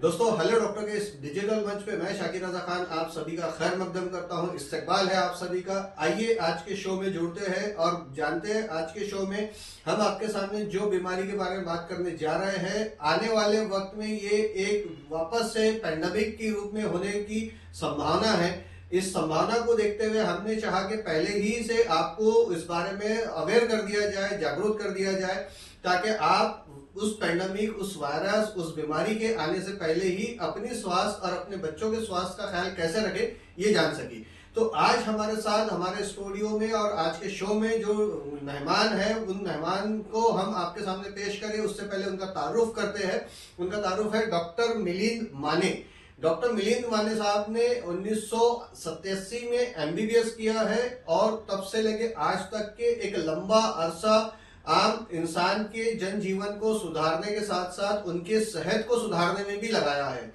दोस्तों, hello doctor के इस डिजिटल मंच पे मैं शाकिर रजा खान आप सभी का खैर मकदम करता हूं। इस्तकबाल है आप सभी का। आइए आज के शो में जुड़ते हैं और जानते हैं आज के शो में हम आपके सामने जो बीमारी के बारे में बात करने जा रहे हैं। आने वाले वक्त में ये एक वापस से पैंडेमिक के रूप में होने की संभावना है। इस संभावना को देखते हुए हमने चाहा कि पहले ही से आपको इस बारे में अवेयर कर दिया जाए, जागरूक कर दिया जाए, ताकि आप उस पैंडेमिक, उस वायरस, उस बीमारी के आने से पहले ही अपने स्वास्थ्य और अपने बच्चों के स्वास्थ्य का ख्याल कैसे रखें ये जान सके। तो आज हमारे साथ हमारे स्टूडियो में और आज के शो में जो मेहमान है, उन मेहमान को हम आपके सामने पेश करें उससे पहले उनका तारुफ करते हैं। उनका तारुफ है डॉक्टर मिलिंद माने। डॉक्टर मिलिंद माने साहब ने 1987 में एमबीबीएस किया है और तब से लेके आज तक के एक लंबा अरसा आम इंसान के जनजीवन को सुधारने के साथ साथ उनके सेहत को सुधारने में भी लगाया है।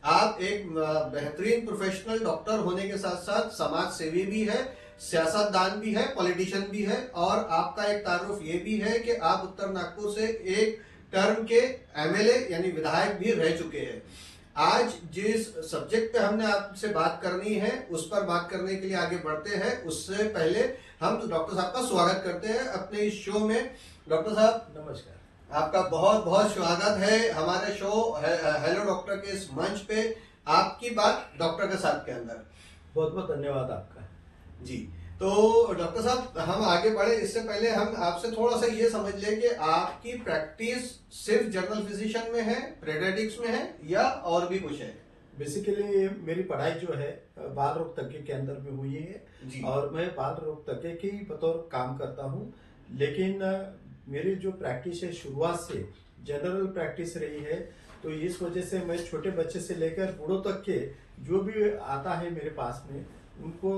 आप एक बेहतरीन प्रोफेशनल डॉक्टर होने के साथ साथ समाज सेवी भी है, सियासतदान भी है, पॉलिटिशियन भी है और आपका एक तारुफ ये भी है कि आप उत्तर नागपुर से एक टर्म के एमएलए यानी विधायक भी रह चुके हैं। आज जिस सब्जेक्ट पे हमने आपसे बात करनी है उस पर बात करने के लिए आगे बढ़ते हैं। उससे पहले हम डॉक्टर साहब का स्वागत करते हैं अपने इस शो में। डॉक्टर साहब नमस्कार, आपका बहुत बहुत स्वागत है हमारे शो हेलो डॉक्टर के इस मंच पे। आपकी बात डॉक्टर के साथ के अंदर बहुत बहुत धन्यवाद आपका जी। तो डॉक्टर साहब हम आगे बढ़े इससे पहले हम आपसे थोड़ा सा ये समझ लें कि आपकी प्रैक्टिस सिर्फ जनरल फिजिशियन में है, पेडियाट्रिक्स में है या और भी कुछ है? बेसिकली मेरी पढ़ाई जो है बाल रोग तज्ञ के अंदर में हुई है जी। और मैं बाल रोग तज्ञ की बतौर काम करता हूँ। लेकिन मेरी जो प्रैक्टिस है शुरुआत से जनरल प्रैक्टिस रही है, तो इस वजह से मैं छोटे बच्चे से लेकर बूढ़ों तक के जो भी आता है मेरे पास में उनको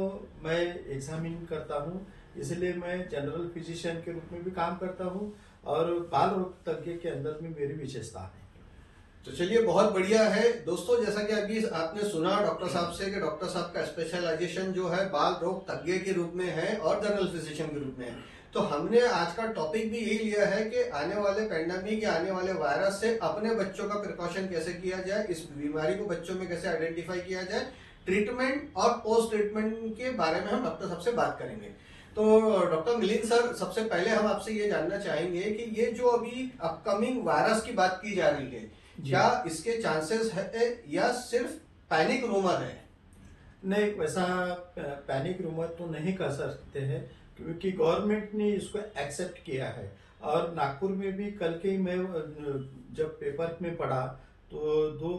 मैं एग्जामिन करता हूँ। इसलिए मैं जनरल फिजिशियन के रूप में भी काम करता हूँ और बाल रोग तज्ञ के अंदर में मेरी विशेषता है। तो चलिए बहुत बढ़िया है दोस्तों। जैसा कि अभी आपने सुना डॉक्टर साहब से कि डॉक्टर साहब का स्पेशलाइजेशन जो है बाल रोग तज्ञ के रूप में है और जनरल फिजिशियन के रूप में है। तो हमने आज का टॉपिक भी यही लिया है कि आने वाले पैंडेमिक या आने वाले वायरस से अपने बच्चों का प्रिकॉशन कैसे किया जाए, इस बीमारी को बच्चों में कैसे आइडेंटिफाई किया जाए, ट्रीटमेंट और पोस्ट ट्रीटमेंट के बारे में हम डॉक्टर साहब से बात करेंगे। तो डॉक्टर मिलिंद सर, सबसे पहले हम आपसे ये जानना चाहेंगे कि ये जो अभी अपकमिंग वायरस की बात की जा रही है, क्या इसके चांसेस है या सिर्फ पैनिक रूमर है? नहीं, वैसा पैनिक रूमर तो नहीं कर सकते हैं क्योंकि गवर्नमेंट ने इसको एक्सेप्ट किया है। और नागपुर में भी कल के मैं जब पेपर में पढ़ा तो 2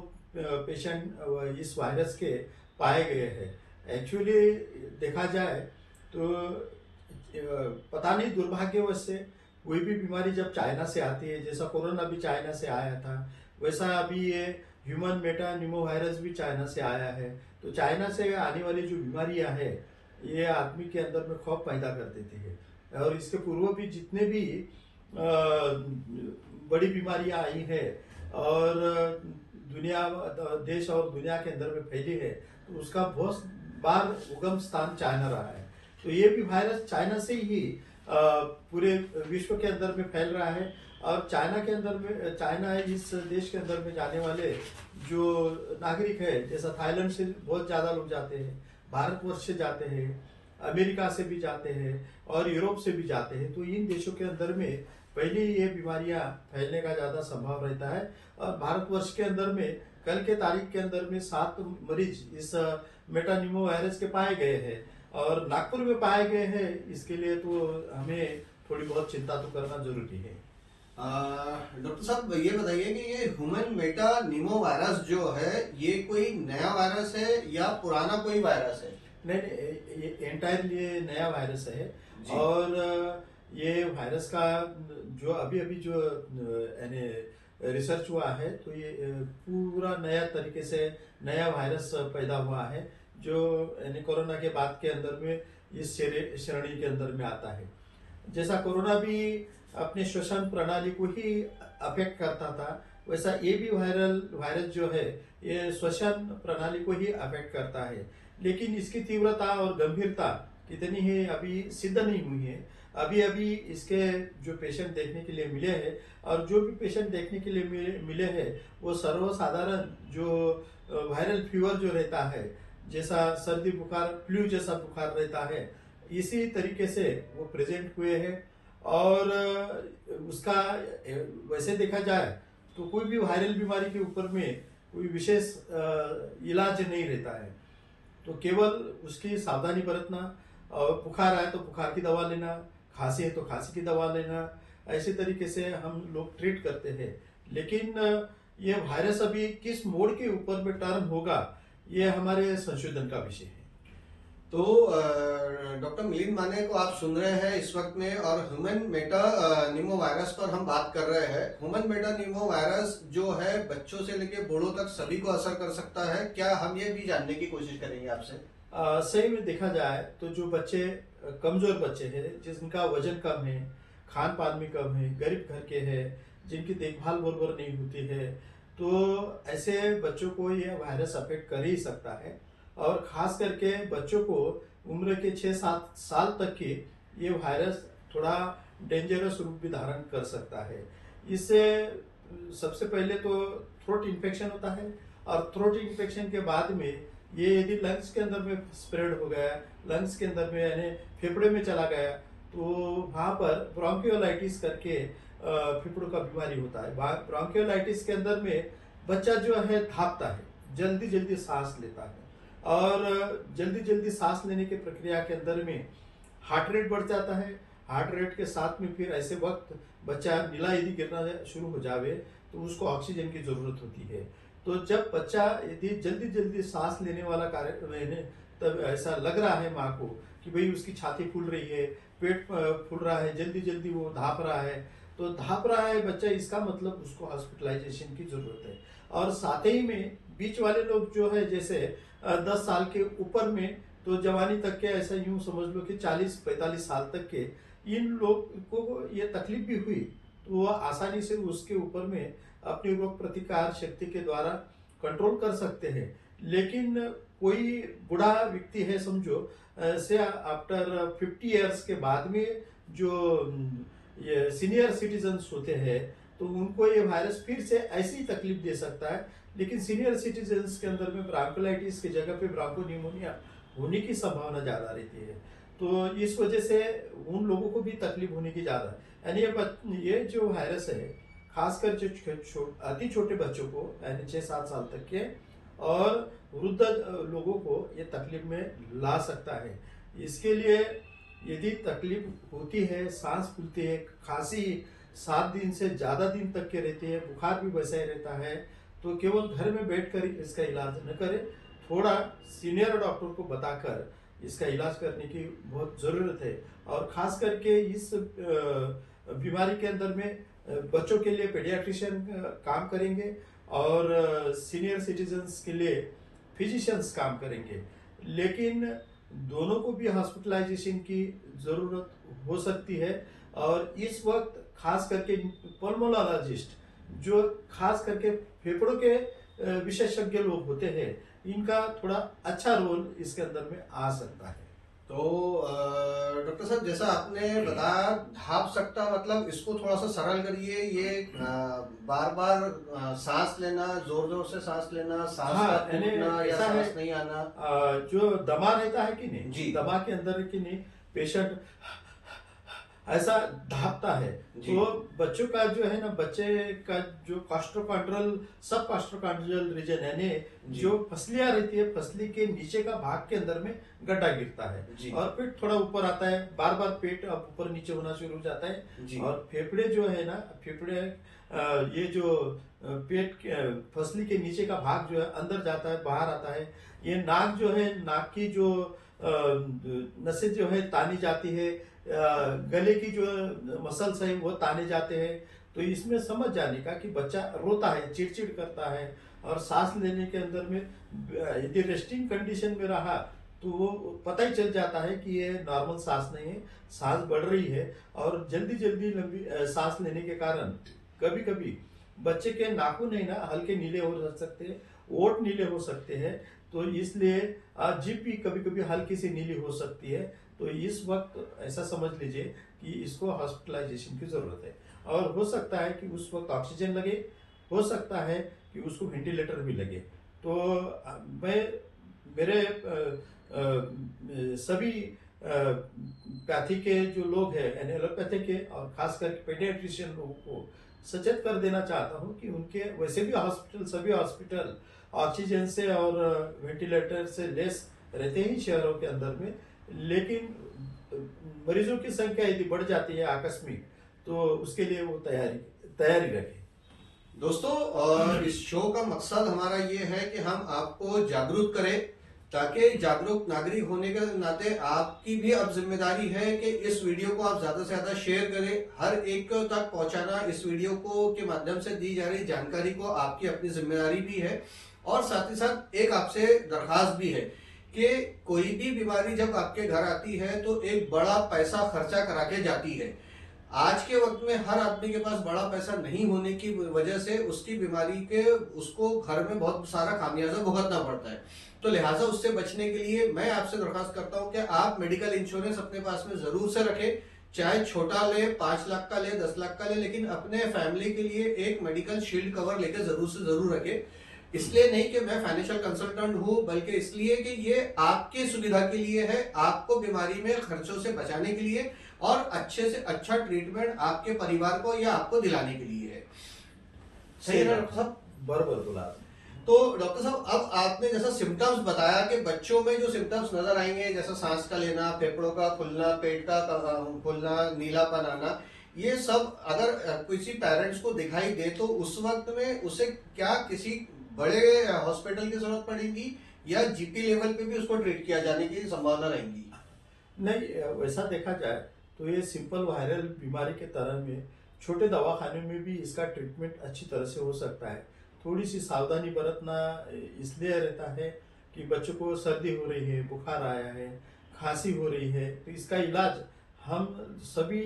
पेशेंट इस वायरस के पाए गए हैं। एक्चुअली देखा जाए तो पता नहीं, दुर्भाग्यवश से कोई भी बीमारी जब चाइना से आती है, जैसा कोरोना भी चाइना से आया था, वैसा अभी ये ह्यूमन मेटा निमो वायरस भी चाइना से आया है। तो चाइना से आने वाली जो बीमारियां हैं ये आदमी के अंदर में खौफ पैदा कर देती है। और इसके पूर्व भी जितने भी बड़ी बीमारियां आई है और दुनिया, देश और दुनिया के अंदर में फैली है, तो उसका बहुत बार उगम स्थान चाइना रहा है। तो ये भी वायरस चाइना से ही पूरे विश्व के अंदर में फैल रहा है। और चाइना के अंदर में, चाइना इस देश के अंदर में जाने वाले जो नागरिक है, जैसा थाईलैंड से बहुत ज्यादा लोग जाते हैं, भारतवर्ष से जाते हैं, अमेरिका से भी जाते हैं और यूरोप से भी जाते हैं। तो इन देशों के अंदर में पहले ये बीमारियां फैलने का ज्यादा संभव रहता है। और भारतवर्ष के अंदर में कल के तारीख के अंदर में 7 मरीज इस मेटानिमो वायरस के पाए गए हैं और नागपुर में पाए गए हैं। इसके लिए तो हमें थोड़ी बहुत चिंता तो करना जरूरी है। डॉक्टर साहब ये बताइए कि ये ह्यूमन मेटा निमो वायरस जो है ये कोई नया वायरस है या पुराना कोई वायरस है? नहीं, ये एंटायरली नया वायरस है। और ये वायरस का जो अभी जो यानी रिसर्च हुआ है, तो ये पूरा नया तरीके से नया वायरस पैदा हुआ है जो यानी कोरोना के बाद के अंदर में इस श्रेणी के अंदर में आता है। जैसा कोरोना भी अपने श्वसन प्रणाली को ही अफेक्ट करता था, वैसा ये भी वायरस जो है ये श्वसन प्रणाली को ही अफेक्ट करता है। लेकिन इसकी तीव्रता और गंभीरता कितनी है अभी सिद्ध नहीं हुई है। अभी अभी इसके जो पेशेंट देखने के लिए मिले हैं, और जो भी पेशेंट देखने के लिए मिले हैं, वो सर्वसाधारण जो वायरल फीवर जो रहता है, जैसा सर्दी बुखार, फ्लू जैसा बुखार रहता है, इसी तरीके से वो प्रेजेंट हुए हैं। और उसका वैसे देखा जाए तो कोई भी वायरल बीमारी के ऊपर में कोई विशेष इलाज नहीं रहता है। तो केवल उसकी सावधानी बरतना, और बुखार आए तो बुखार की दवा लेना, खांसी है तो खांसी की दवा लेना, ऐसे तरीके से हम लोग ट्रीट करते हैं। लेकिन ये वायरस अभी किस मोड के ऊपर में टर्न होगा, ये हमारे संशोधन का विषय है। तो डॉक्टर मिलिंद माने को आप सुन रहे हैं इस वक्त में, और ह्यूमन मेटा निमो वायरस पर हम बात कर रहे हैं। ह्यूमन मेटा निमो वायरस जो है बच्चों से लेकर बूढ़ों तक सभी को असर कर सकता है क्या, हम ये भी जानने की कोशिश करेंगे आपसे। सही में देखा जाए तो जो बच्चे कमजोर बच्चे हैं, जिनका वजन कम है, खान पान में कम है, गरीब घर के हैं, जिनकी देखभाल बराबर नहीं होती है, तो ऐसे बच्चों को ये वायरस अफेक्ट कर ही सकता है। और खास करके बच्चों को उम्र के 6-7 साल तक के ये वायरस थोड़ा डेंजरस रूप भी धारण कर सकता है। इससे सबसे पहले तो थ्रोट इन्फेक्शन होता है, और थ्रोट इन्फेक्शन के बाद में ये यदि लंग्स के अंदर में स्प्रेड हो गया, लंग्स के अंदर में यानी फेफड़े में चला गया, तो वहाँ पर ब्रोंकियोलाइटिस करके फेफड़ों का बीमारी होता है। ब्रोंकियोलाइटिस के अंदर में बच्चा जो है धापता है, जल्दी जल्दी सांस लेता है, और जल्दी जल्दी सांस लेने की प्रक्रिया के अंदर में हार्ट रेट बढ़ जाता है। हार्ट रेट के साथ में फिर ऐसे वक्त बच्चा नीला यदि गिरना शुरू हो जावे तो उसको ऑक्सीजन की जरूरत होती है। तो जब बच्चा यदि जल्दी जल्दी सांस लेने वाला कार्य, तब ऐसा लग रहा है माँ को कि भाई उसकी छाती फूल रही है, पेट फूल रहा है, जल्दी जल्दी वो धाप रहा है, तो धाप रहा है बच्चा, इसका मतलब उसको हॉस्पिटलाइजेशन की जरूरत है। और साथ ही में बीच वाले लोग जो है, जैसे 10 साल के ऊपर में, तो जवानी तक के, ऐसा यूं समझ लो कि 40-45 साल तक के इन लोग को ये तकलीफ भी हुई तो वो आसानी से उसके ऊपर में अपनी रोग प्रतिकार शक्ति के द्वारा कंट्रोल कर सकते हैं। लेकिन कोई बूढ़ा व्यक्ति है, समझो से आफ्टर 50 इयर्स के बाद में जो ये सीनियर सिटीजन्स होते हैं, तो उनको ये वायरस फिर से ऐसी ही तकलीफ दे सकता है। लेकिन सीनियर सिटीजन्स के अंदर में ब्रांकोलाइटिस की जगह पे ब्रांकोनिमोनिया होने की संभावना ज्यादा रहती है, तो इस वजह से उन लोगों को भी तकलीफ होने की ज्यादा है। यानी ये जो वायरस है, खासकर जो अति छोटे बच्चों को, यानी 6-7 साल तक के, और वृद्ध लोगों को ये तकलीफ में ला सकता है। इसके लिए यदि तकलीफ होती है, सांस फूलती है, खांसी 7 दिन से ज्यादा दिन तक के रहती है, बुखार भी वैसा ही रहता है, तो केवल घर में बैठकर इसका इलाज न करें, थोड़ा सीनियर डॉक्टर को बताकर इसका इलाज करने की बहुत जरूरत है। और खास करके इस बीमारी के अंदर में बच्चों के लिए पेडियाट्रिशियन काम करेंगे, और सीनियर सिटीजन्स के लिए फिजिशियंस काम करेंगे। लेकिन दोनों को भी हॉस्पिटलाइजेशन की जरूरत हो सकती है। और इस वक्त खास करके पल्मोनोलॉजिस्ट, जो खास करके फेफड़ों के विशेषज्ञ लोग होते हैं, इनका थोड़ा अच्छा रोल इसके अंदर में आ सकता है। तो डॉक्टर साहब, जैसा आपने बताया ढाप सकता, मतलब इसको थोड़ा सा सरल करिए। ये बार बार सांस लेना, जोर जोर से सांस लेना, सांस का फूलना या सांस नहीं आना, जो दमा रहता है कि नहीं जी, दमा के अंदर कि नहीं पेशेंट ऐसा ढापता है, तो बच्चों का जो है ना, बच्चे का जो कॉस्ट्रोकॉन्ड्रल सब कॉस्ट्रोकॉन्ड्रल रीजन यानी जो फसलियां रहती है, फसली के नीचे का भाग के अंदर में गड्ढा गिरता है, और पेट थोड़ा ऊपर आता है, बार बार पेट अब ऊपर नीचे होना शुरू हो जाता है। और फेफड़े जो है ना, फेफड़े ये जो पेट फसली के नीचे का भाग जो है अंदर जाता है, बाहर आता है। ये नाक जो है, नाक की जो नसें जो है तानी जाती है, गले की जो मसल्स है वो ताने जाते हैं। तो इसमें समझ जाने का कि बच्चा रोता है, चिड़चिड़ करता है, और सांस लेने के अंदर में यदि रेस्टिंग कंडीशन में रहा तो वो पता ही चल जाता है कि ये नॉर्मल सांस नहीं है, सांस बढ़ रही है। और जल्दी जल्दी लंबी सांस लेने के कारण कभी कभी बच्चे के नाखून है ना हल्के नीले हो सकते हैं, ओठ नीले हो सकते हैं, तो इसलिए जीभ भी कभी कभी हल्की सी नीली हो सकती है। तो तो इस वक्त ऐसा समझ लीजिए कि इसको हॉस्पिटलाइजेशन की जरूरत है, और हो सकता है कि उस वक्त ऑक्सीजन लगे, हो सकता है कि उसको वेंटिलेटर भी लगे। तो मैं मेरे सभी पैथी के जो लोग हैं, एलोपैथी के और खासकर पेडियाट्रिशियन लोगों को सचेत कर देना चाहता हूं कि उनके वैसे भी सभी हॉस्पिटल ऑक्सीजन से और वेंटिलेटर से लेस रहते ही शहरों के अंदर में, लेकिन मरीजों की संख्या यदि बढ़ जाती है आकस्मिक, तो उसके लिए वो तैयारी रखें। दोस्तों, और इस शो का मकसद हमारा ये है कि हम आपको जागरूक करें, ताकि जागरूक नागरिक होने के नाते आपकी भी अब जिम्मेदारी है कि इस वीडियो को आप ज्यादा से ज्यादा शेयर करें। हर एक तक पहुंचाना इस वीडियो को के माध्यम से दी जा रही जानकारी को आपकी अपनी जिम्मेदारी भी है। और साथ ही साथ एक आपसे दरखास्त भी है कि कोई भी बीमारी जब आपके घर आती है तो एक बड़ा पैसा खर्चा करा के जाती है। आज के वक्त में हर आदमी के पास बड़ा पैसा नहीं होने की वजह से उसकी बीमारी के उसको घर में बहुत सारा खामियाजा भुगतना पड़ता है। तो लिहाजा उससे बचने के लिए मैं आपसे दरखास्त करता हूं कि आप मेडिकल इंश्योरेंस अपने पास में जरूर से रखें, चाहे छोटा ले, 5 लाख का ले, 10 लाख का ले, लेकिन अपने फैमिली के लिए एक मेडिकल शील्ड कवर लेकर जरूर से जरूर रखें। इसलिए नहीं कि मैं फाइनेंशियल कंसल्टेंट हूं, बल्कि इसलिए कि ये आपकी सुविधा के लिए है, आपको बीमारी में खर्चों से बचाने के लिए और अच्छे से अच्छा ट्रीटमेंट आपके परिवार को या आपको दिलाने के लिए है। सही है डॉक्टर साहब? बराबर बोला। तो डॉक्टर साहब, अब आपने जैसा सिम्टम्स बताया कि बच्चों में जो सिम्टम्स नजर आएंगे, जैसा सांस का लेना, फेफड़ों का खुलना, पेट का खुलना, नीलापन आना, ये सब अगर किसी पेरेंट्स को दिखाई दे तो उस वक्त में उसे क्या किसी बड़े हॉस्पिटल की जरूरत पड़ेगी या जीपी लेवल पे भी उसको ट्रीट किया जाने की संभावना रहेगी? नहीं, वैसा देखा जाए तो ये सिंपल वायरल बीमारी के तरह में छोटे दवाखाने में भी इसका ट्रीटमेंट अच्छी तरह से हो सकता है। थोड़ी सी सावधानी बरतना इसलिए रहता है कि बच्चों को सर्दी हो रही है, बुखार आया है, खांसी हो रही है, तो इसका इलाज हम सभी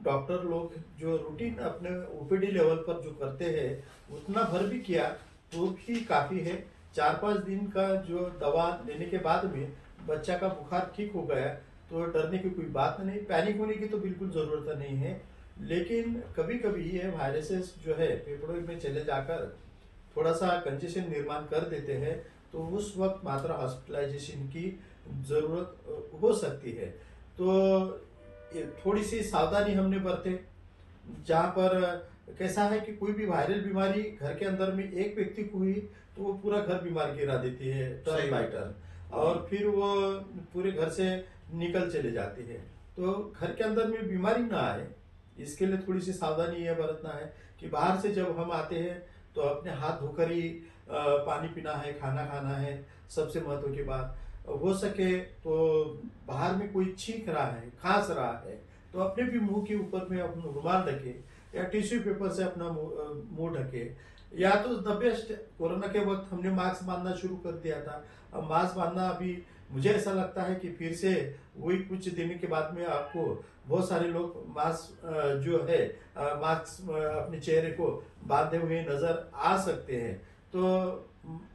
डॉक्टर लोग जो रूटीन अपने ओपीडी लेवल पर जो करते हैं उतना भर भी किया तो भी काफ़ी है। 4-5 दिन का जो दवा लेने के बाद में बच्चा का बुखार ठीक हो गया तो डरने की कोई बात नहीं, पैनिक होने की तो बिल्कुल ज़रूरत नहीं है। लेकिन कभी कभी ये वायरसेस जो है फेफड़ों में चले जाकर थोड़ा सा कंजेशन निर्माण कर देते हैं, तो उस वक्त मात्र हॉस्पिटलाइजेशन की ज़रूरत हो सकती है। तो थोड़ी सी सावधानी हमने बरते। जहाँ पर कैसा है कि कोई भी वायरल बीमारी घर के अंदर में एक व्यक्ति को हुई तो वो पूरा घर बीमार गिरा देती है टर्न बाय टर्न, और फिर वो पूरे घर से निकल चले जाती है। तो घर के अंदर में बीमारी ना आए इसके लिए थोड़ी सी सावधानी यह बरतना है कि बाहर से जब हम आते हैं तो अपने हाथ धोकर ही पानी पीना है, खाना खाना है। सबसे महत्व की बात, हो सके तो बाहर में कोई छींक रहा है, खांस रहा है, तो अपने भी मुंह के ऊपर में अपना रुमाल ढके या टिश्यू पेपर से अपना मुंह ढके। या तो द बेस्ट, कोरोना के वक्त हमने मास्क बांधना शुरू कर दिया था। अब मास्क बांधना अभी मुझे ऐसा लगता है कि फिर से वही कुछ दिन के बाद में आपको बहुत सारे लोग मास्क जो है मास्क अपने चेहरे को बांधे हुए नजर आ सकते हैं। तो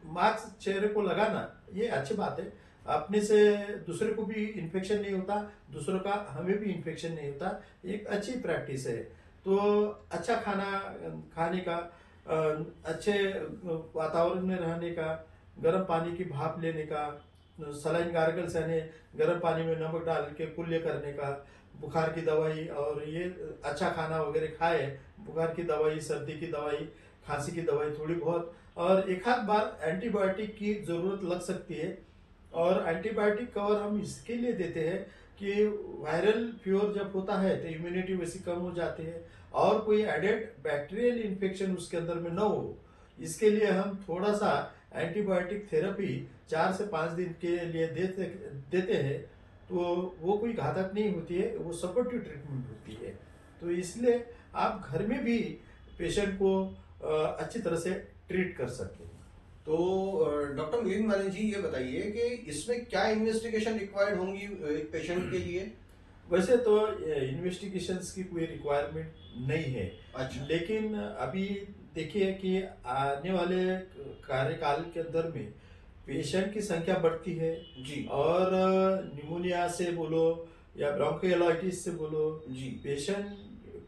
मास्क चेहरे को लगाना ये अच्छी बात है, अपने से दूसरे को भी इन्फेक्शन नहीं होता, दूसरों का हमें भी इन्फेक्शन नहीं होता, एक अच्छी प्रैक्टिस है। तो अच्छा खाना खाने का, अच्छे वातावरण में रहने का, गर्म पानी की भाप लेने का, सलाइन गार्गल्स यानी गर्म पानी में नमक डाल के कुल्ले करने का, बुखार की दवाई और ये अच्छा खाना वगैरह खाए, बुखार की दवाई, सर्दी की दवाई, खांसी की दवाई थोड़ी बहुत, और एक आध बार एंटीबायोटिक की जरूरत लग सकती है। और एंटीबायोटिक कवर हम इसके लिए देते हैं कि वायरल फीवर जब होता है तो इम्यूनिटी वैसी कम हो जाती है और कोई एडेड बैक्टीरियल इन्फेक्शन उसके अंदर में न हो, इसके लिए हम थोड़ा सा एंटीबायोटिक थेरेपी 4 से 5 दिन के लिए देते हैं। तो वो कोई घातक नहीं होती है, वो सपोर्टिव ट्रीटमेंट होती है। तो इसलिए आप घर में भी पेशेंट को अच्छी तरह से ट्रीट कर सकते हैं। तो डॉक्टर मिलिंद माने जी, ये बताइए कि इसमें क्या इन्वेस्टिगेशन रिक्वायर्ड होंगी एक पेशेंट के लिए? वैसे तो इन्वेस्टिगेशंस की कोई रिक्वायरमेंट नहीं है। अच्छा। लेकिन अभी देखिए कि आने वाले कार्यकाल के अंदर में पेशेंट की संख्या बढ़ती है जी। और निमोनिया से बोलो या ब्रोंकियोलाइटिस से बोलो, जी पेशेंट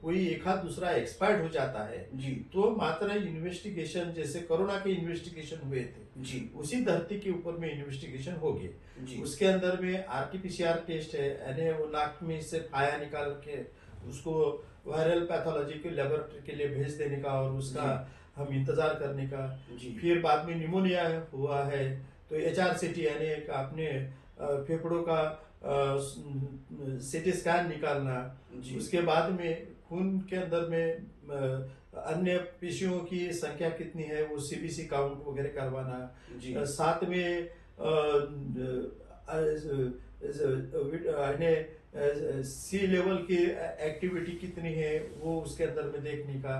कोई एक आध दूसरा एक्सपायर्ड हो जाता है, जी तो मात्र इन्वेस्टिगेशन, जैसे कोरोना के इन्वेस्टिगेशन हुए थे, जी उसी धरती के ऊपर में इन्वेस्टिगेशन हो गए। जी उसके अंदर में आरटीपीसीआर टेस्ट है, यानी वो नाक में से फाया निकाल के उसको वायरल पैथोलॉजी के लेबोरेटरी के लिए भेज देने का, और उसका हम इंतजार करने का। जी फिर बाद में निमोनिया हुआ है तो HRCT यानी एक आपने फेफड़ों का सीटी स्कैन निकालना। जी उसके बाद में खून के अंदर में अन्य पेशियों की संख्या कितनी है वो CBC काउंट वगैरह करवाना। जी साथ में सी लेवल की एक्टिविटी कितनी है वो उसके अंदर में देखने का।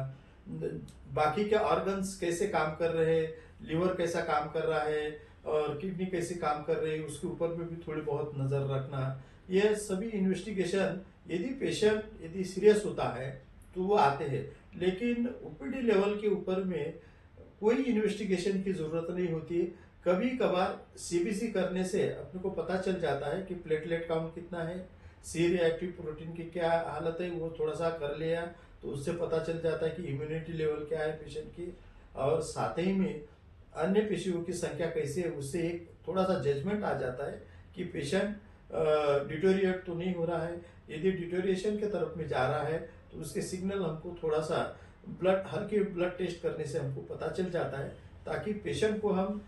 बाकी के ऑर्गन्स कैसे काम कर रहे हैं, लिवर कैसा काम कर रहा है और किडनी कैसे काम कर रही है, उसके ऊपर में भी थोड़ी बहुत नजर रखना। ये सभी इन्वेस्टिगेशन यदि पेशेंट यदि सीरियस होता है तो वो आते हैं, लेकिन OPD लेवल के ऊपर में कोई इन्वेस्टिगेशन की जरूरत नहीं होती। कभी कभार CBC करने से अपने को पता चल जाता है कि प्लेटलेट काउंट कितना है, C रिएक्टिव प्रोटीन की क्या हालत है, वो थोड़ा सा कर लिया तो उससे पता चल जाता है कि इम्यूनिटी लेवल क्या है पेशेंट की, और साथ ही में अन्य पेशियों की संख्या कैसी है, उससे एक थोड़ा सा जजमेंट आ जाता है कि पेशेंट डिटोरिएट तो नहीं हो रहा है। यदि डिटोरिएशन के तरफ में जा रहा है तो उसके सिग्नल हमको थोड़ा सा हल्के ब्लड टेस्ट करने से हमको पता चल जाता है, ताकि पेशेंट को हम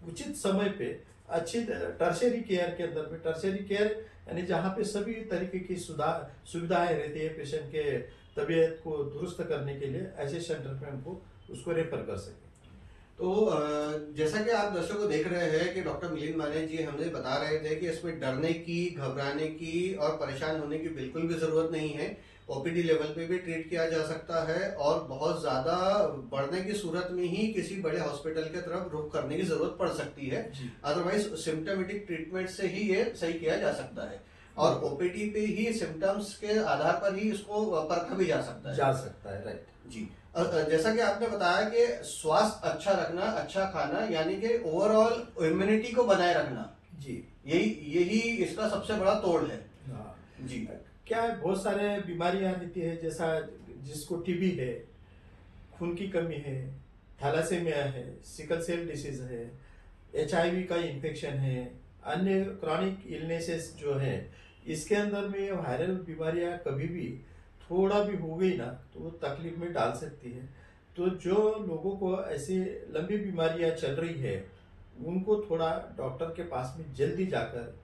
उचित समय पे अच्छी टर्शरी केयर के अंदर में, टर्शरी केयर यानी जहाँ पे सभी तरीके की सुविधाएं रहती है पेशेंट के तबीयत को दुरुस्त करने के लिए, ऐसे सेंटर पे हमको उसको रेफर कर सके। तो जैसा कि आप दर्शकों को देख रहे हैं कि डॉक्टर मिलिंद माने जी हमें बता रहे थे कि इसमें डरने की, घबराने की और परेशान होने की बिल्कुल भी जरूरत नहीं है। OPD लेवल पे भी ट्रीट किया जा सकता है और बहुत ज्यादा बढ़ने की सूरत में ही किसी बड़े हॉस्पिटल के तरफ रुख करने की जरूरत पड़ सकती है। अदरवाइज सिम्टोमेटिक ट्रीटमेंट से ही ये सही किया जा सकता है, और OPD पे ही सिम्टम्स के आधार पर ही इसको परखा भी जा सकता है। राइट जी जैसा कि आपने बताया कि स्वास्थ्य अच्छा रखना, अच्छा खाना, यानी कि ओवरऑल इम्यूनिटी को बनाए रखना, जी यही इसका सबसे बड़ा तोड़ है। हाँ जी क्या है, बहुत सारे बीमारियां रहती है, जैसा जिसको TB है, खून की कमी है, थैलासेमिया है, सिकल सेल डिसीज है, HIV का इन्फेक्शन है, अन्य क्रॉनिक इलनेसेस जो है, इसके अंदर में वायरल बीमारियां कभी भी थोड़ा भी हो गई ना तो वो तकलीफ में डाल सकती है। तो जो लोगों को ऐसी लंबी बीमारियां चल रही है उनको थोड़ा डॉक्टर के पास में जल्दी जाकर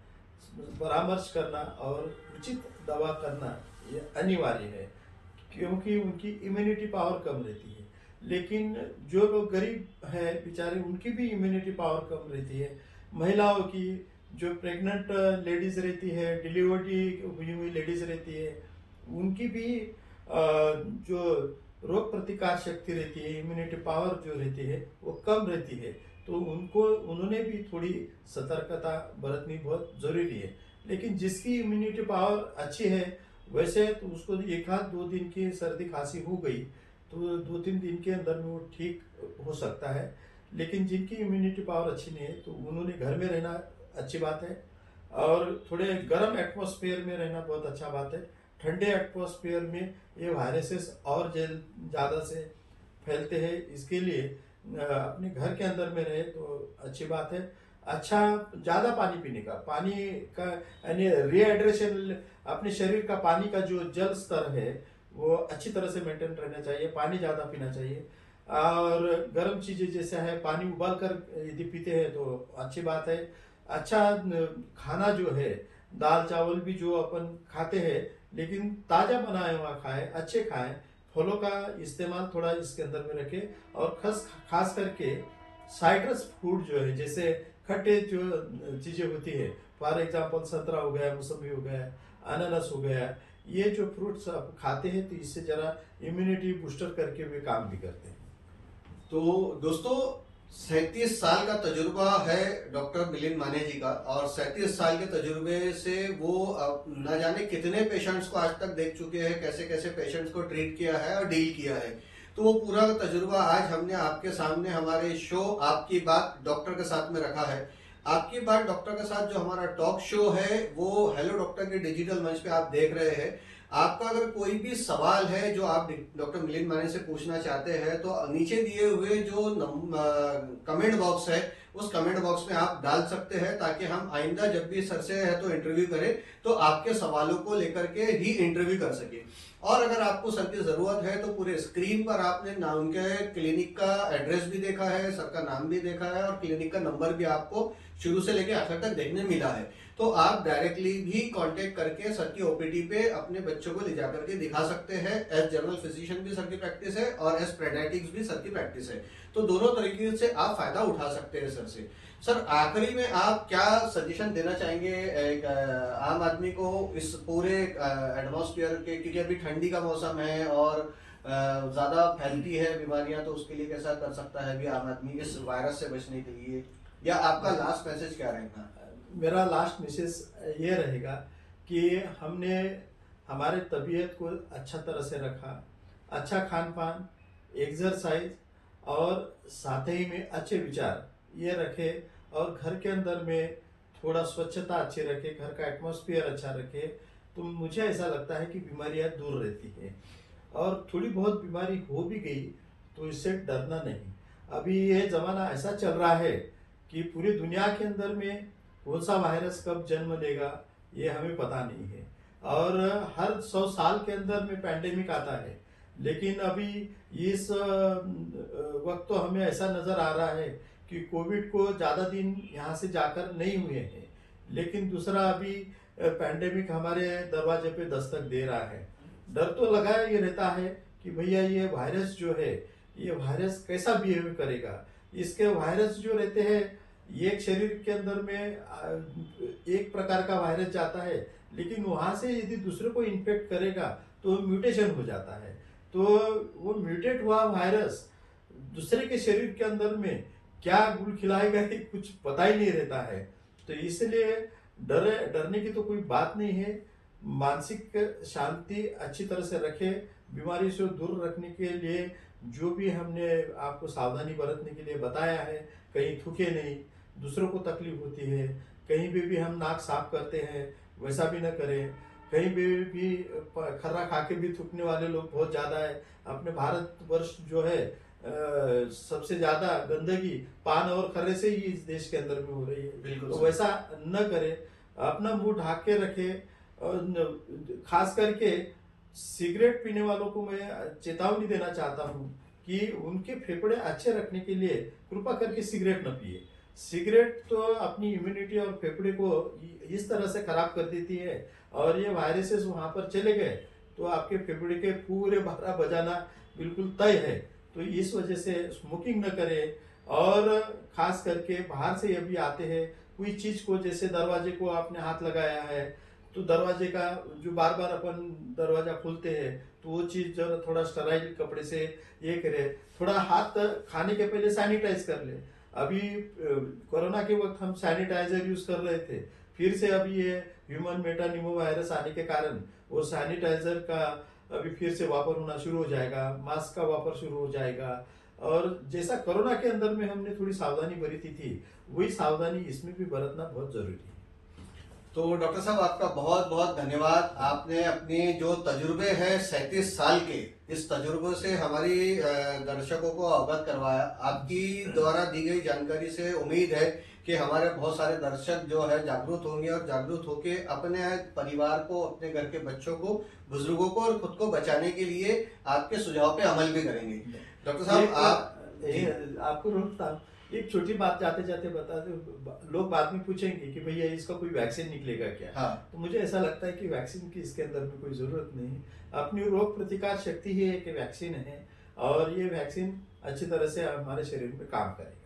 परामर्श करना और उचित दवा करना ये अनिवार्य है, क्योंकि उनकी इम्यूनिटी पावर कम रहती है। लेकिन जो लोग गरीब है बेचारे, उनकी भी इम्यूनिटी पावर कम रहती है। महिलाओं की, जो प्रेग्नेंट लेडीज रहती है, डिलीवरी हुई हुई लेडीज रहती है, उनकी भी जो रोग प्रतिकार शक्ति रहती है, इम्यूनिटी पावर जो रहती है वो कम रहती है, तो उन्होंने भी थोड़ी सतर्कता बरतनी बहुत जरूरी है। लेकिन जिसकी इम्यूनिटी पावर अच्छी है, वैसे तो उसको एक आध 2 दिन की सर्दी खांसी हो गई तो 2-3 दिन के अंदर में वो ठीक हो सकता है। लेकिन जिनकी इम्यूनिटी पावर अच्छी नहीं है तो उन्होंने घर में रहना अच्छी बात है, और थोड़े गर्म एटमॉस्फेयर में रहना बहुत अच्छा बात है। ठंडे एटमॉस्फेयर में ये वायरसेस और ज़्यादा से फैलते हैं, इसके लिए अपने घर के अंदर में रहे तो अच्छी बात है। अच्छा ज़्यादा पानी पीने का, पानी का यानी रिहाइड्रेशन, अपने शरीर का पानी का जो जल स्तर है वो अच्छी तरह से मेंटेन रहना चाहिए, पानी ज़्यादा पीना चाहिए। और गर्म चीज़ें जैसे है, पानी उबाल कर यदि पीते हैं तो अच्छी बात है। अच्छा खाना जो है, दाल चावल भी जो अपन खाते हैं लेकिन ताज़ा बनाया हुआ खाएं, अच्छे खाएं, फलों का इस्तेमाल थोड़ा इसके अंदर में रखें, और खास करके साइट्रस फ्रूट जो है, जैसे खट्टे जो चीज़ें होती है, फॉर एग्जांपल संतरा हो गया, मौसमी हो गया, अनानास हो गया, ये जो फ्रूट्स आप खाते हैं तो इससे जरा इम्यूनिटी बूस्टर करके वे काम भी करते हैं। तो दोस्तों 37 साल का तजुर्बा है डॉक्टर मिलिंद माने जी का, और 37 साल के तजुर्बे से वो न जाने कितने पेशेंट्स को आज तक देख चुके हैं, कैसे कैसे पेशेंट्स को ट्रीट किया है और डील किया है। तो वो पूरा तजुर्बा आज हमने आपके सामने हमारे शो आपकी बात डॉक्टर के साथ में रखा है। आपकी बात डॉक्टर के साथ जो हमारा टॉक शो है वो हेलो डॉक्टर के डिजिटल मंच पे आप देख रहे हैं। आपका अगर कोई भी सवाल है जो आप डॉक्टर मिलिंद माने से पूछना चाहते हैं तो नीचे दिए हुए जो कमेंट बॉक्स है उस कमेंट बॉक्स में आप डाल सकते हैं, ताकि हम आइंदा जब भी सर से है तो इंटरव्यू करें तो आपके सवालों को लेकर के ही इंटरव्यू कर सके। और अगर आपको सर की जरूरत है तो पूरे स्क्रीन पर आपने नाम उनके क्लिनिक का एड्रेस भी देखा है, सर का नाम भी देखा है और क्लिनिक का नंबर भी आपको शुरू से लेकर आखिर तक देखने मिला है। तो आप डायरेक्टली भी कांटेक्ट करके सर की ओपीडी पे अपने बच्चों को ले जाकर के दिखा सकते हैं। एज जनरल फिजिशियन भी सर की प्रैक्टिस है और एज पेडियाट्रिक्स भी सर की प्रैक्टिस है, तो दोनों तरीके से आप फायदा उठा सकते हैं सर से। सर आखिरी में आप क्या सजेशन देना चाहेंगे एक आम आदमी को इस पूरे एटमॉस्फेयर के, क्योंकि अभी ठंडी का मौसम है और ज्यादा फैलती है बीमारियां, तो उसके लिए कैसा कर सकता है भी आम आदमी इस वायरस से बचने के लिए, या आपका लास्ट मैसेज क्या रहेगा? मेरा लास्ट मैसेज ये रहेगा कि हमने हमारे तबीयत को अच्छा तरह से रखा, अच्छा खान पान, एक्सरसाइज और साथ ही में अच्छे विचार ये रखे, और घर के अंदर में थोड़ा स्वच्छता अच्छी रखे, घर का एटमॉस्फेयर अच्छा रखे, तो मुझे ऐसा लगता है कि बीमारियां दूर रहती है। और थोड़ी बहुत बीमारी हो भी गई तो इससे डरना नहीं। अभी ये जमाना ऐसा चल रहा है कि पूरी दुनिया के अंदर में कौन सा वायरस कब जन्म लेगा ये हमें पता नहीं है, और हर 100 साल के अंदर में पैंडेमिक आता है। लेकिन अभी इस वक्त तो हमें ऐसा नजर आ रहा है कि कोविड को ज्यादा दिन यहाँ से जाकर नहीं हुए हैं, लेकिन दूसरा अभी पैंडेमिक हमारे दरवाजे पे दस्तक दे रहा है। डर तो लगा ये रहता है कि भैया ये वायरस जो है, ये वायरस कैसा बिहेव करेगा। इसके वायरस जो रहते हैं, एक शरीर के अंदर में एक प्रकार का वायरस जाता है, लेकिन वहां से यदि दूसरे को इन्फेक्ट करेगा तो म्यूटेशन हो जाता है। तो वो म्यूटेट हुआ वायरस दूसरे के शरीर के अंदर में क्या गुल खिलाएगा ये कुछ पता ही नहीं रहता है। तो इसलिए डरने की तो कोई बात नहीं है। मानसिक शांति अच्छी तरह से रखे, बीमारी से दूर रखने के लिए जो भी हमने आपको सावधानी बरतने के लिए बताया है, कहीं थूके नहीं, दूसरों को तकलीफ होती है, कहीं भी हम नाक साफ करते हैं वैसा भी न करें, कहीं भी खर्रा खा के भी थूकने वाले लोग बहुत ज्यादा है। अपने भारतवर्ष जो है सबसे ज्यादा गंदगी पान और खर्रे से ही इस देश के अंदर में हो रही है, तो वैसा न करे, अपना मुंह ढाक के रखे। और खास करके सिगरेट पीने वालों को मैं चेतावनी देना चाहता हूँ कि उनके फेफड़े अच्छे रखने के लिए कृपा करके सिगरेट न पिए। सिगरेट तो अपनी इम्यूनिटी और फेफड़े को इस तरह से खराब कर देती है, और ये वायरसेस वहां पर चले गए तो आपके फेफड़े के पूरे 12 बजाना बिल्कुल तय है। तो इस वजह से स्मोकिंग न करें, और खास करके बाहर से अभी आते हैं कोई चीज को, जैसे दरवाजे को आपने हाथ लगाया है तो दरवाजे का जो बार बार अपन दरवाजा खोलते हैं तो वो चीज जरा थोड़ा स्टराइल कपड़े से ये करे, थोड़ा हाथ खाने के पहले सैनिटाइज कर ले। अभी कोरोना के वक्त हम सैनिटाइजर यूज कर रहे थे, फिर से अभी ये ह्यूमन मेटानिमो वायरस आने के कारण वो सैनिटाइजर का अभी फिर से वापर होना शुरू हो जाएगा, मास्क का वापर शुरू हो जाएगा। और जैसा कोरोना के अंदर में हमने थोड़ी सावधानी बरती थी, वही सावधानी इसमें भी बरतना बहुत जरूरी है। तो डॉक्टर साहब आपका बहुत बहुत धन्यवाद। आपने अपने जो तजुर्बे हैं 37 साल के, इस तजुर्बे से हमारी दर्शकों को अवगत करवाया। आपकी द्वारा दी गई जानकारी से उम्मीद है कि हमारे बहुत सारे दर्शक जो है जागरूक होंगे और जागरूक होके अपने परिवार को, अपने घर के बच्चों को, बुजुर्गों को और खुद को बचाने के लिए आपके सुझाव पे अमल भी करेंगे। डॉक्टर साहब आपको रोकता एक छोटी बात जाते जाते बता दो, लोग बाद में पूछेंगे कि भैया इसका कोई वैक्सीन निकलेगा क्या? हाँ। तो मुझे ऐसा लगता है कि वैक्सीन की इसके अंदर में कोई जरूरत नहीं। अपनी रोग प्रतिकार शक्ति ही एक वैक्सीन है, और ये वैक्सीन अच्छी तरह से हमारे शरीर में काम करेगा।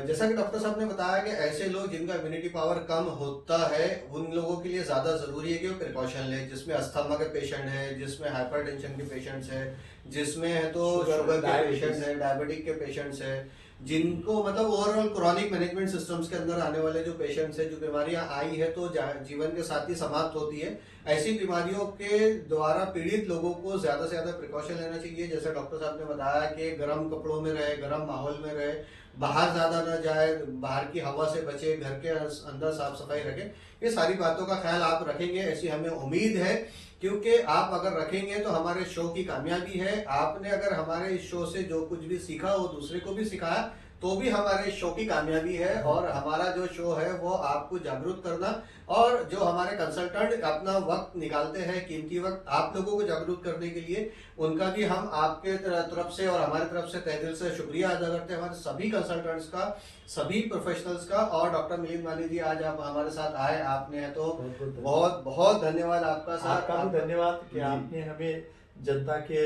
जैसा कि डॉक्टर साहब ने बताया कि ऐसे लोग जिनका इम्यूनिटी पावर कम होता है उन लोगों के लिए ज्यादा जरूरी है कि वो प्रिकॉशन लें, जिसमें अस्थमा के पेशेंट है, जिसमें हाइपरटेंशन के पेशेंट्स है, जिसमें है तो शुगर के पेशेंट्स है, डायबिटिक के पेशेंट्स है, जिनको मतलब ओवरऑल क्रॉनिक मैनेजमेंट सिस्टम्स के अंदर आने वाले जो पेशेंट्स है, जो बीमारियां आई है तो जीवन के साथ ही समाप्त होती है, ऐसी बीमारियों के द्वारा पीड़ित लोगों को ज्यादा से ज्यादा प्रिकॉशन लेना चाहिए। जैसे डॉक्टर साहब ने बताया कि गर्म कपड़ों में रहे, गर्म माहौल में रहे, बाहर ज्यादा ना जाए, बाहर की हवा से बचे, घर के अंदर साफ सफाई रखें। ये सारी बातों का ख्याल आप रखेंगे ऐसी हमें उम्मीद है, क्योंकि आप अगर रखेंगे तो हमारे शो की कामयाबी है। आपने अगर हमारे इस शो से जो कुछ भी सीखा वो दूसरे को भी सिखाया तो भी हमारे शो की कामयाबी है। और हमारा जो शो है वो आपको जागरूक करना, और जो हमारे कंसल्टेंट अपना वक्त निकालते हैं, कीमती वक्त आप लोगों को जागरूक करने के लिए, उनका भी हम आपके तरफ से और हमारी तरफ से तहे दिल से शुक्रिया अदा करते हैं, हमारे सभी कंसल्टेंट्स का, सभी प्रोफेशनल्स का। और डॉक्टर मिलिंद माली जी, आज आप हमारे साथ आए, आपने है तो बहुत बहुत धन्यवाद आपका। आपका भी धन्यवाद कि आपने हमें जनता के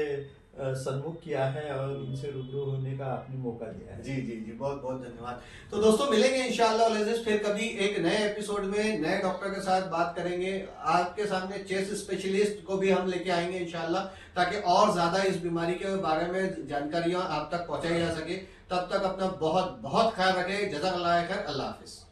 सन्मुख किया है और उनसे रूबरू होने का आपने मौका दिया है। जी जी जी, बहुत बहुत धन्यवाद। तो दोस्तों मिलेंगे इंशाल्लाह फिर कभी एक नए एपिसोड में नए डॉक्टर के साथ बात करेंगे। आपके सामने चेस्ट स्पेशलिस्ट को भी हम लेके आएंगे इंशाल्लाह, ताकि और ज्यादा इस बीमारी के बारे में जानकारियां आप तक पहुंचाई जा सके। तब तक अपना बहुत बहुत ख्याल रखें। जज़ाकल्लाह खैर। अल्लाह हाफिज।